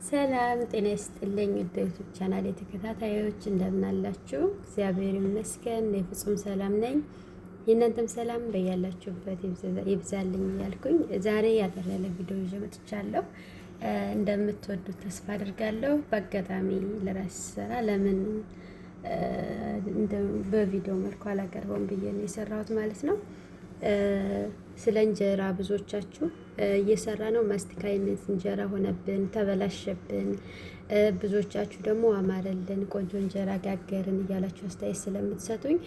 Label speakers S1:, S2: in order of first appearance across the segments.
S1: ሰላም ጤና ይስጥልኝ። ወደ ዩቲዩብ ቻናል የተከታታዮች እንደምን አላችሁ? እግዚአብሔር ይመስገን ፍጹም ሰላም ነኝ። የእናንተም ሰላም በያላችሁበት ይብዛልኝ እያልኩኝ ዛሬ ያጠር ያለ ቪዲዮ ይዤ መጥቻለሁ። እንደምትወዱት ተስፋ አድርጋለሁ። በአጋጣሚ ለራስ ስራ ለምን በቪዲዮ መልኩ አላቀርበውም ብዬ ነው የሰራሁት ማለት ነው። ስለ እንጀራ ብዙዎቻችሁ እየሰራ ነው ማስቲካ አይነት እንጀራ ሆነብን፣ ተበላሸብን። ብዙዎቻችሁ ደግሞ አማረልን፣ ቆንጆ እንጀራ ጋገርን እያላችሁ አስተያየት ስለምትሰጡኝ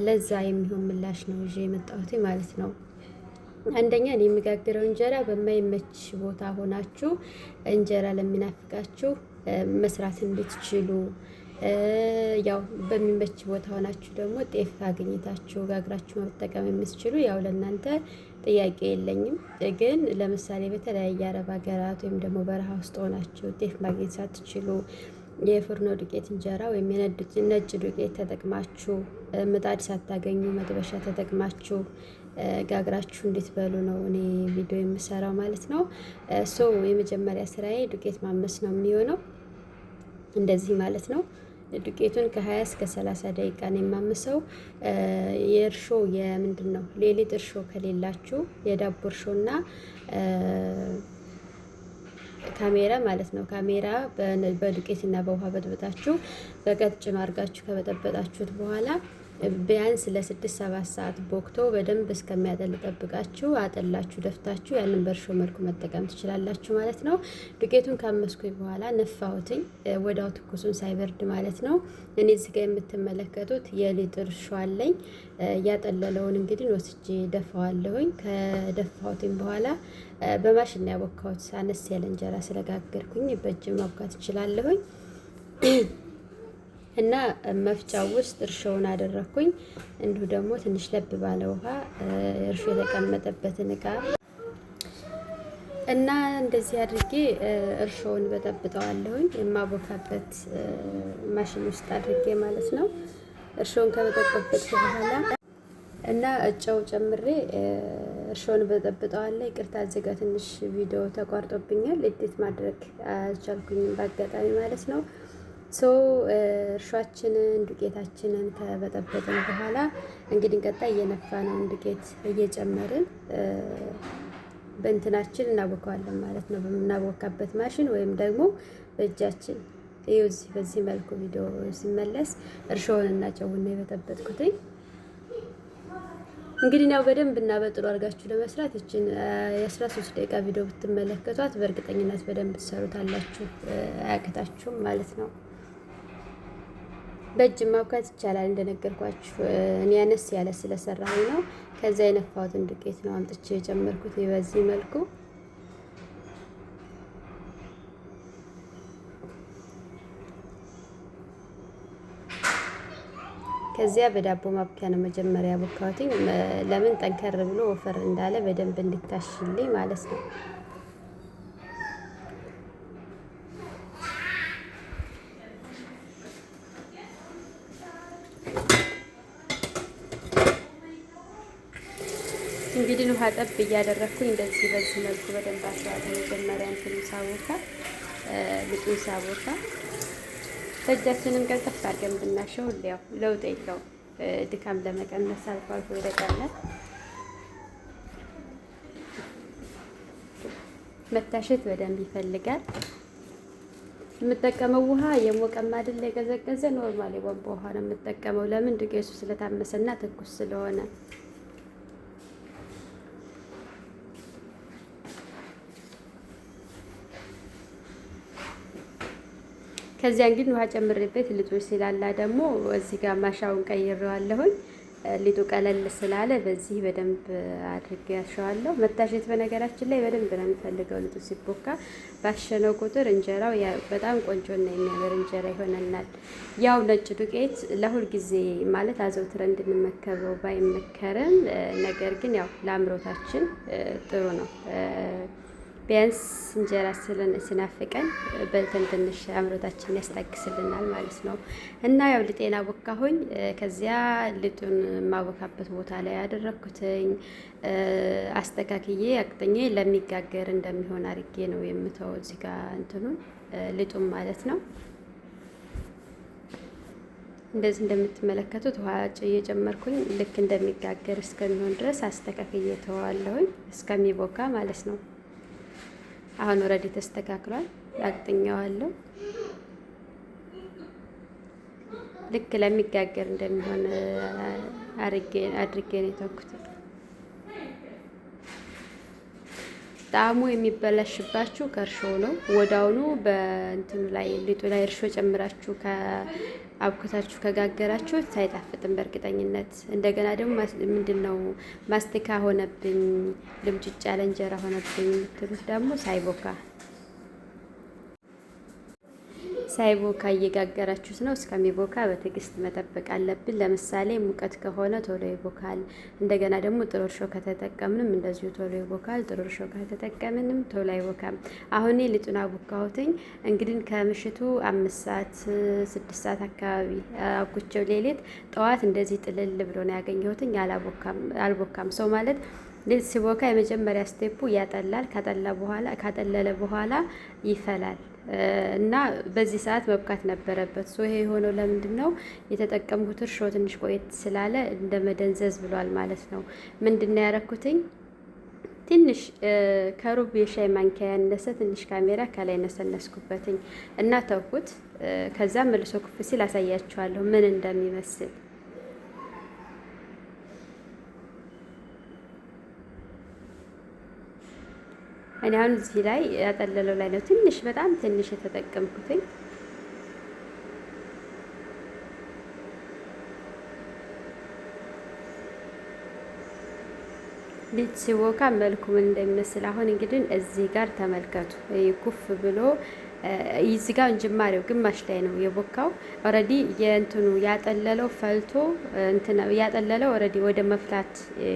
S1: ለዛ የሚሆን ምላሽ ነው ይዤ የመጣሁት ማለት ነው። አንደኛ እኔ የምጋግረው እንጀራ በማይመች ቦታ ሆናችሁ እንጀራ ለሚናፍቃችሁ መስራት እንድትችሉ፣ ያው በሚመች ቦታ ሆናችሁ ደግሞ ጤፍ አግኝታችሁ ጋግራችሁ መጠቀም የምትችሉ ያው ለእናንተ ጥያቄ የለኝም። ግን ለምሳሌ በተለያየ አረብ ሀገራት ወይም ደግሞ በረሃ ውስጥ ሆናችሁ ጤፍ ማግኘት ሳትችሉ የፍርኖ ዱቄት እንጀራ ወይም ነጭ ዱቄት ተጠቅማችሁ ምጣድ ሳታገኙ መጥበሻ ተጠቅማችሁ ጋግራችሁ እንዴት በሉ ነው እኔ ቪዲዮ የምሰራው ማለት ነው። የመጀመሪያ ስራዬ ዱቄት ማመስ ነው የሚሆነው። እንደዚህ ማለት ነው። ዱቄቱን ከ20 እስከ 30 ደቂቃ ነው የማምሰው። የእርሾ የምንድን ነው ሌሊት እርሾ ከሌላችሁ የዳቦ እርሾና ካሜራ ማለት ነው። ካሜራ በዱቄትና በውሃ በጥብጣችሁ በቀጭኑ አድርጋችሁ ከበጠበጣችሁት በኋላ ቢያንስ ለ6-7 ሰዓት ቦክቶ በደንብ እስከሚያጠል ጠብቃችሁ አጠላችሁ ደፍታችሁ ያንን በእርሾ መልኩ መጠቀም ትችላላችሁ ማለት ነው። ዱቄቱን ካመስኩኝ በኋላ ነፋሁትኝ ወዳው ትኩሱን ሳይበርድ ማለት ነው። እኔ እዚህ ጋር የምትመለከቱት የሊጥ እርሾ አለኝ። ያጠለለውን እንግዲህ ወስጄ ደፋዋለሁኝ። ከደፋሁትኝ በኋላ በማሽን ያቦካሁት አነስ ያለ እንጀራ ስለጋገርኩኝ በእጅ ማብካት እችላለሁኝ። እና መፍጫው ውስጥ እርሾውን አደረኩኝ። እንዲሁ ደግሞ ትንሽ ለብ ባለ ውሃ እርሾ የተቀመጠበትን እቃ እና እንደዚህ አድርጌ እርሾውን በጠብጠዋለሁኝ የማቦካበት ማሽን ውስጥ አድርጌ ማለት ነው። እርሾውን ከበጠበጥኩ በኋላ እና ጨው ጨምሬ እርሾውን በጠብጠዋለሁ። ይቅርታ እዚህ ጋር ትንሽ ቪዲዮ ተቋርጦብኛል። ኤዲት ማድረግ አልቻልኩኝም በአጋጣሚ ማለት ነው። እርሾአችንን ዱቄታችንን ከበጠበጥን በኋላ እንግዲህ ቀጣይ እየነፋነውን ዱቄት እየጨመርን በእንትናችን እናቦካዋለን ማለት ነው። በምናቦካበት ማሽን ወይም ደግሞ በእጃችን እዚህ በዚህ መልኩ ቪዲዮ ሲመለስ እርሾውን እና ጨውን ነው የበጠበጥኩትኝ። እንግዲህ ያው በደንብ እና በጥሩ አድርጋችሁ ለመስራት እቺን የ13 ደቂቃ ቪዲዮ ብትመለከቷት በእርግጠኝነት በደንብ ትሰሩታላችሁ፣ አያቅታችሁም ማለት ነው። በእጅ ማብካት ይቻላል እንደነገርኳችሁ። እኔ አነስ ያለ ስለሰራሁኝ ነው። ከዛ የነፋሁትን ዱቄት ነው አምጥቼ የጨመርኩት በዚህ መልኩ። ከዚያ በዳቦ ማብኪያ ነው መጀመሪያ ያቦካሁትኝ። ለምን ጠንከር ብሎ ወፈር እንዳለ በደንብ እንዲታሽልኝ ማለት ነው። እንግዲህ ውሃ ጠብ እያደረኩኝ እንደዚህ በዚህ መልኩ በደንብ አስዋለሁ። መጀመሪያ እንትን ሳቦካ ልጡን ሳቦካ በእጃችንም ቀልጠፍ አድርገን ብናሸው ያው ለውጥ የለውም። ድካም ለመቀነስ አልፎ አልፎ ይረዳናል። መታሸት በደንብ ይፈልጋል። የምጠቀመው ውሃ የሞቀም አይደለ የቀዘቀዘ ኖርማል የቧንቧ ውሃ ነው የምጠቀመው። ለምን ዱቄቱ ስለታመሰና ትኩስ ስለሆነ። ከዚያ እንግዲህ ውሃ ጨምሬበት ሊጡ ስላላ ደግሞ እዚህ ጋር ማሻውን ቀይሬዋለሁኝ። ሊጡ ቀለል ስላለ በዚህ በደንብ አድርጌ ያሸዋለሁ። መታሸት በነገራችን ላይ በደንብ ነው የሚፈልገው። ሊጡ ሲቦካ ባሸነው ቁጥር እንጀራው በጣም ቆንጆና የሚያምር እንጀራ ይሆነናል። ያው ነጭ ዱቄት ለሁል ጊዜ ማለት አዘውትረን እንድንመከበው ባይመከርም፣ ነገር ግን ያው ለአምሮታችን ጥሩ ነው። ቢያንስ እንጀራ ስናፍቀን በልተን ትንሽ አምሮታችንን ያስታግስልናል ማለት ነው። እና ያው ልጤና ቦካሁኝ። ከዚያ ልጡን የማቦካበት ቦታ ላይ ያደረኩትኝ አስተካክዬ አቅጥኜ ለሚጋገር እንደሚሆን አድርጌ ነው የምተው እዚህ ጋር እንትኑን ልጡን ማለት ነው። እንደዚህ እንደምትመለከቱት ውሃ እየጨመርኩኝ ልክ እንደሚጋገር እስከሚሆን ድረስ አስተካክዬ ተዋለሁኝ እስከሚቦካ ማለት ነው። አሁን ኦልሬዲ ተስተካክሏል። አቅጥኛዋለሁ ልክ ለሚጋገር እንደሚሆን አድርጌ ነው የተውኩት። ጣዕሙ የሚበላሽባችሁ ከእርሾ ነው። ወዳውኑ በእንትኑ ላይ ሊጡ ላይ እርሾ ጨምራችሁ አብኩታችሁ ከጋገራችሁ ሳይጣፍጥም በእርግጠኝነት። እንደገና ደግሞ ምንድነው ማስቲካ ሆነብኝ፣ ልምጭጭ ያለ እንጀራ ሆነብኝ የምትሉት ደግሞ ሳይቦካ እየጋገራችሁት ነው። እስከሚቦካ በትዕግስት መጠበቅ አለብን። ለምሳሌ ሙቀት ከሆነ ቶሎ ይቦካል። እንደገና ደግሞ ጥሩ እርሾ ከተጠቀምንም እንደዚሁ ቶሎ ይቦካል። ጥሩ እርሾ ከተጠቀምንም ቶሎ አይቦካም። አሁን ሊጡን አቦካሁትኝ እንግዲህ ከምሽቱ 5 ሰዓት 6 ሰዓት አካባቢ አጉቸው ሌሊት ጠዋት እንደዚህ ጥልል ብሎ ነው ያገኘሁትኝ። አልቦካም። ሰው ማለት ልጅ ሲቦካ የመጀመሪያ ስቴፑ ያጠላል። ካጠለለ በኋላ ይፈላል እና በዚህ ሰዓት መብካት ነበረበት። ይሄ የሆነው ለምንድን ነው? የተጠቀምኩት እርሾ ትንሽ ቆየት ስላለ እንደ መደንዘዝ ብሏል ማለት ነው። ምንድን ነው ያረኩትኝ? ትንሽ ከሩብ የሻይ ማንኪያ ያነሰ ትንሽ ካሜራ ከላይ ነሰነስኩበትኝ እና ተውኩት። ከዛ መልሶ ኩፍ ሲል አሳያችኋለሁ ምን እንደሚመስል። እኔ አሁን እዚህ ላይ ያጠለለው ላይ ነው ትንሽ በጣም ትንሽ የተጠቀምኩትኝ። ልጅ ሲቦካ መልኩ ምን እንደሚመስል አሁን እንግዲህ እዚህ ጋር ተመልከቱ። ኩፍ ብሎ እዚህ ጋር ጅማሬው ግማሽ ላይ ነው የቦካው። ኦልሬዲ የእንትኑ ያጠለለው ፈልቶ ያጠለለው ኦልሬዲ ወደ መፍላት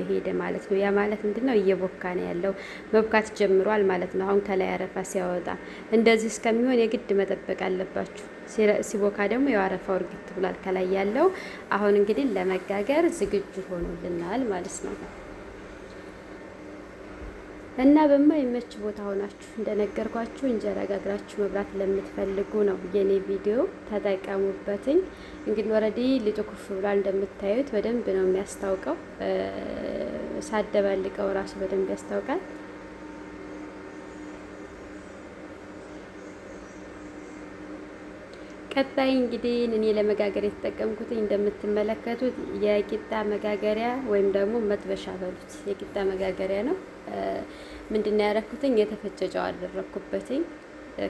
S1: ሄደ ማለት ነው። ያ ማለት ምንድነው? እየቦካ ነው ያለው፣ መብካት ጀምሯል ማለት ነው። አሁን ከላይ አረፋ ሲያወጣ እንደዚህ እስከሚሆን የግድ መጠበቅ አለባችሁ። ሲቦካ ደግሞ የአረፋው እርግጥ ብሏል ከላይ ያለው። አሁን እንግዲህ ለመጋገር ዝግጁ ሆኖልናል ማለት ነው። እና በማይመች ቦታ ሆናችሁ እንደነገርኳችሁ እንጀራ ጋግራችሁ መብላት ለምትፈልጉ ነው የኔ ቪዲዮ፣ ተጠቀሙበትኝ። እንግዲህ ኦልሬዲ ሊጡ ኩፍ ብሏል እንደምታዩት፣ በደንብ ነው የሚያስታውቀው። ሳደባልቀው ራሱ በደንብ ያስታውቃል። ቀጣይ እንግዲህ እኔ ለመጋገር የተጠቀምኩት እንደምትመለከቱት የቂጣ መጋገሪያ ወይም ደግሞ መጥበሻ በሉት፣ የቂጣ መጋገሪያ ነው። ምንድነው ያደረኩትኝ? የተፈጨ ጨው አደረኩበትኝ።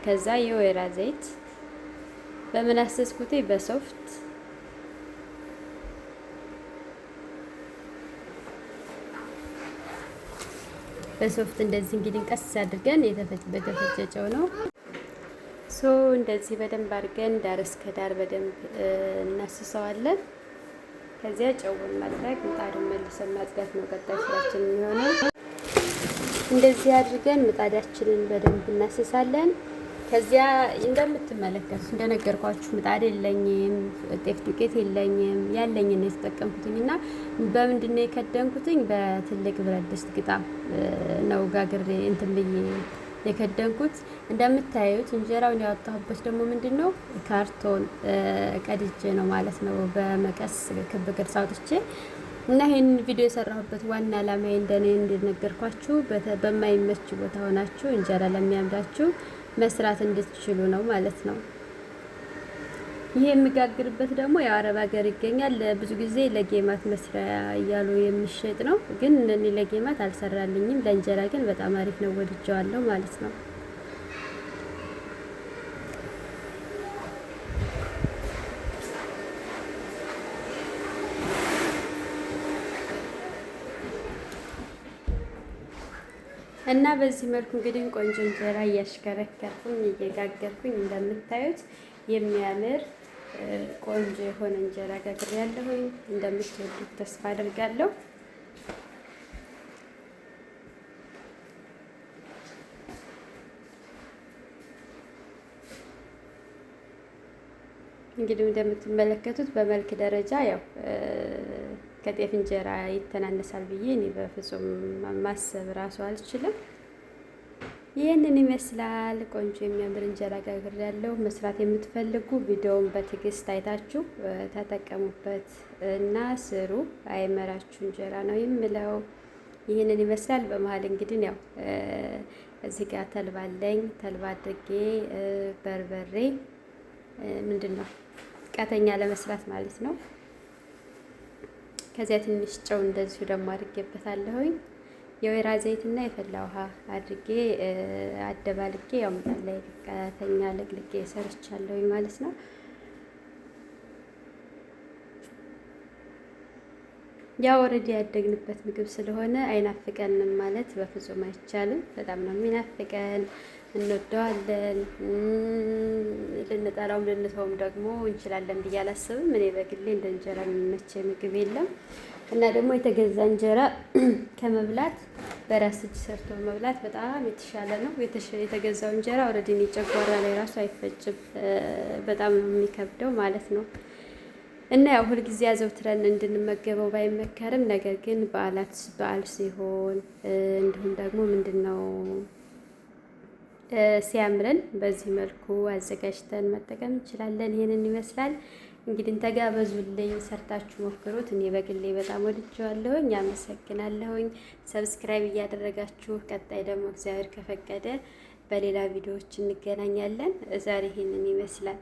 S1: ከዛ የወይራ ዘይት በምን አሰስኩትኝ? በሶፍት እንደዚህ እንግዲህ ቀስ አድርገን በተፈጨ ጨው ነው። እንደዚህ በደንብ አድርገን ዳር እስከ ዳር በደንብ እናስሰዋለን። ከዚያ ጨውን ማድረግ፣ ምጣዱን መልሰን ማጽዳት ነው ቀጣይ ስራችን የሚሆነው። እንደዚህ አድርገን ምጣዳችንን በደንብ እናስሳለን። ከዚያ እንደምትመለከቱት እንደነገርኳችሁ ምጣድ የለኝም፣ ጤፍ ዱቄት የለኝም። ያለኝን የተጠቀምኩትኝ እና በምንድን ነው የከደንኩትኝ? በትልቅ ብረት ድስት ግጣም ነው ጋግሬ እንትን ብዬ የከደንኩት። እንደምታዩት እንጀራውን ያወጣሁበት ደግሞ ምንድን ነው ካርቶን ቀድጄ ነው ማለት ነው፣ በመቀስ ክብ ቅርጽ አውጥቼ እና ይሄን ቪዲዮ የሰራሁበት ዋና ዓላማዬ እንደኔ እንደነገርኳችሁ በማይመች ቦታ ሆናችሁ እንጀራ ለሚያምራችሁ መስራት እንድትችሉ ነው ማለት ነው። ይሄ የሚጋግርበት ደግሞ የአረብ ሀገር ይገኛል። ብዙ ጊዜ ለጌማት መስሪያ እያሉ የሚሸጥ ነው፣ ግን እኔ ለጌማት አልሰራልኝም። ለእንጀራ ግን በጣም አሪፍ ነው፣ ወድጀዋለሁ ማለት ነው። እና በዚህ መልኩ እንግዲህ ቆንጆ እንጀራ እያሽከረከርኩኝ እየጋገርኩኝ እንደምታዩት የሚያምር ቆንጆ የሆነ እንጀራ ጋግሬያለሁኝ። እንደምትወዱት ተስፋ አድርጋለሁ። እንግዲህ እንደምትመለከቱት በመልክ ደረጃ ያው ከጤፍ እንጀራ ይተናነሳል ብዬ እኔ በፍጹም ማሰብ ራሱ አልችልም። ይህንን ይመስላል። ቆንጆ የሚያምር እንጀራ ጋግሬያለሁ። መስራት የምትፈልጉ ቪዲዮውን በትዕግስት አይታችሁ ተጠቀሙበት እና ስሩ። አይመራችሁ እንጀራ ነው የምለው። ይህንን ይመስላል። በመሀል እንግዲህ ያው እዚህ ጋር ተልባ አለኝ። ተልባ አድርጌ በርበሬ ምንድን ነው ቃተኛ ለመስራት ማለት ነው። ከዚያ ትንሽ ጨው እንደዚሁ ደግሞ አድርጌበታለሁኝ። የወይራ ዘይትና የፈላ ውሃ አድርጌ አደባልቄ ያው ምጣድ ላይ ቃተኛ ለቅልቄ ሰርቻለሁኝ ማለት ነው። ያው ወረድ ያደግንበት ምግብ ስለሆነ አይናፍቀንም ማለት በፍጹም አይቻልም። በጣም ነው የሚናፍቀን፣ እንወደዋለን። ልንጠላውም ልንተውም ደግሞ እንችላለን ብዬ አላስብም። እኔ በግሌ እንደ እንጀራ የሚመች ምግብ የለም እና ደግሞ የተገዛ እንጀራ ከመብላት በራስ እጅ ሰርቶ መብላት በጣም የተሻለ ነው። የተገዛው እንጀራ ወረድ ጨጓራ ላይ ራሱ አይፈጭም። በጣም ነው የሚከብደው ማለት ነው። እና ያው ሁልጊዜ አዘውትረን እንድንመገበው ባይመከርም፣ ነገር ግን በዓል ሲሆን እንዲሁም ደግሞ ምንድነው ሲያምረን በዚህ መልኩ አዘጋጅተን መጠቀም እንችላለን። ይሄንን ይመስላል እንግዲህ ተጋበዙልኝ፣ ሰርታችሁ ሞክሩት። እኔ በግሌ በጣም ወድጄዋለሁኝ። አመሰግናለሁኝ። ሰብስክራይብ እያደረጋችሁ ቀጣይ ደግሞ እግዚአብሔር ከፈቀደ በሌላ ቪዲዮዎች እንገናኛለን። ዛሬ ይሄንን ይመስላል።